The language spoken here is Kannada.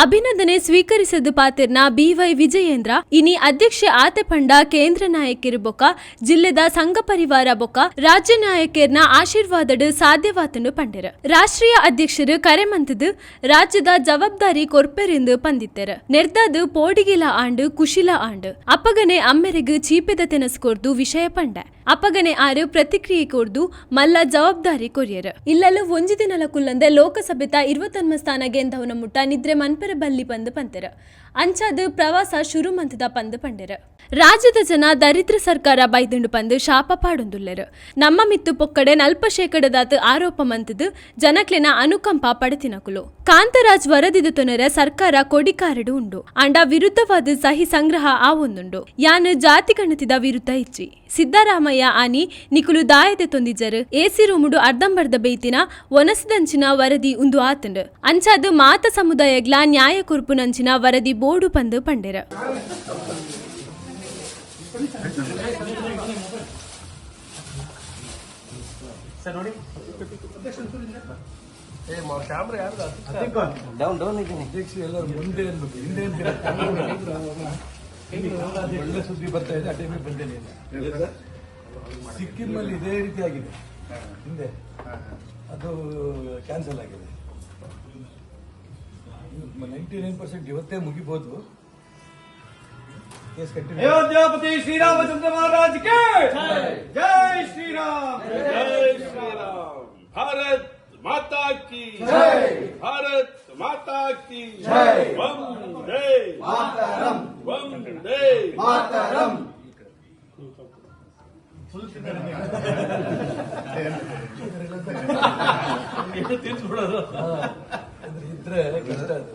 ಅಭಿನಂದನೆ ಸ್ವೀಕರಿಸದು ಪಾತಿರ್ನ ಬಿವೈ ವಿಜಯೇಂದ್ರ ಇನಿ ಅಧ್ಯಕ್ಷೆ ಆತೆ ಪಂಡ ಕೇಂದ್ರ ನಾಯಕರು ಬೊಕ ಜಿಲ್ಲೆದ ಸಂಘ ಪರಿವಾರ ಬೊಕ ರಾಜ್ಯ ನಾಯಕರ್ನ ಆಶೀರ್ವಾದಡು ಸಾಧ್ಯವಾತನು ಪಂಡಿರ ರಾಷ್ಟ್ರೀಯ ಅಧ್ಯಕ್ಷರು ಕರೆ ಮಂತದು ರಾಜ್ಯದ ಜವಾಬ್ದಾರಿ ಕೊರ್ಪೆರೆಂದು ಪಂದಿತ್ತರ ನೆರ್ದಾದು ಪೋಡಿಗಿಲ ಆಂಡು ಕುಶಿಲ ಆಂಡು ಅಪ್ಪಗನೆ ಅಮ್ಮೆರೆಗು ಚೀಪೆದ ತೆನಸ್ಕೊರ್ದು ವಿಷಯ ಪಂಡ ಅಪ್ಪಗನೆ ಆರು ಪ್ರತಿಕ್ರಿಯೆ ಕೊರ್ದು ಮಲ್ಲ ಜವಾಬ್ದಾರಿ ಕೊರಿಯರ ಇಲ್ಲಲು ಒಂಜಿ ದಿನಲ ಕುಲ್ಲಂದೆ ಲೋಕಸಭೆತ 21 ಸ್ಥಾನ ಗೆಂದವನ ಮುಟ್ಟ ನಿದ್ರೆ ಮನ್ಪರ ಬಲ್ಲಿ ಪಂದು ಪಂತರ ಅಂಚಾದು ಪ್ರವಾಸ ಶುರು ಮಂತದ ಪಂದು ಪಂಡೆರ ರಾಜ್ಯದ ಜನ ದರಿದ್ರ ಸರ್ಕಾರ ಬೈದುಂಡು ಪಂದು ಶಾಪ ಪಾಡೊಂದುಲ್ಲೆರು ನಮ್ಮ ಮಿತ್ತು ಪೊಕ್ಕಡೆ 40% ಆರೋಪ ಮಂತದು ಜನಕ್ಲೆನ ಅನುಕಂಪ ಪಡತಿನಕುಲು ಕಾಂತರಾಜ್ ವರದಿದು ತೊನರ ಸರ್ಕಾರ ಕೊಡಿಕಾರಡು ಉಂಡು ಅಂಡ ವಿರುದ್ಧವಾದ ಸಹಿ ಸಂಗ್ರಹ ಆವೊಂದುಂಡು ಯಾನು ಜಾತಿ ಗಣತಿದ ವಿರುದ್ಧ ಇಚ್ಚಿ ಸಿದ್ದರಾಮಯ್ಯ ಆನಿ ನಿಕುಲು ದಾಯದೆ ತೊಂದಿಜರು ಎಸಿ ರೂಮುಡು ಅರ್ಧಂಬರ್ಧ ಬೈತಿನ ಒನಸದಂಚಿನ ವರದಿ ಉಂದು ಆತಂಡು ಅಂಚಾದು ಮಾತ ಸಮುದಾಯಗ್ಲ ನ್ಯಾಯ ಕುರ್ಪು ನಂಚಿನ ವರದಿ ಬೋರ್ಡು ಪಂದು ಪಂಡೆರ ಒಳ್ಳೆ ಸುದ್ದಿ ಬರ್ತಾ ಇದೆ. ಆ ಟೈಮಿಗೆ ಬಂದೇನೆ. ಸಿಕ್ಕಿಂನಲ್ಲಿ ಇದೇ ರೀತಿ ಆಗಿದೆ ಹಿಂದೆ, ಅದು ಕ್ಯಾನ್ಸಲ್ ಆಗಿದೆ. 99% ಇವತ್ತೇ ಮುಗಿಬಹುದು. Case continue. ಅಯೋಧ್ಯಾಪತಿ ಶ್ರೀರಾಮಚಂದ್ರ ಮಹಾರಾಜ್ ಕೆ ಜೈ ಶ್ರೀರಾಮ್, ಜೈ ಶ್ರೀರಾಮ್. ಭಾರತ್ ಮಾತಾ ಕಿ ಜೈ, ಭಾರತ್ ಮಾತಾ ಕಿ ಜೈ. ವಂದೇ ಮಾತರಂ, ವಂದೇ ಮಾತರಂ. ತಿನ್ಸ್ಬಿಡೋದು ಇದ್ರೆ ಕಷ್ಟ ಅದು.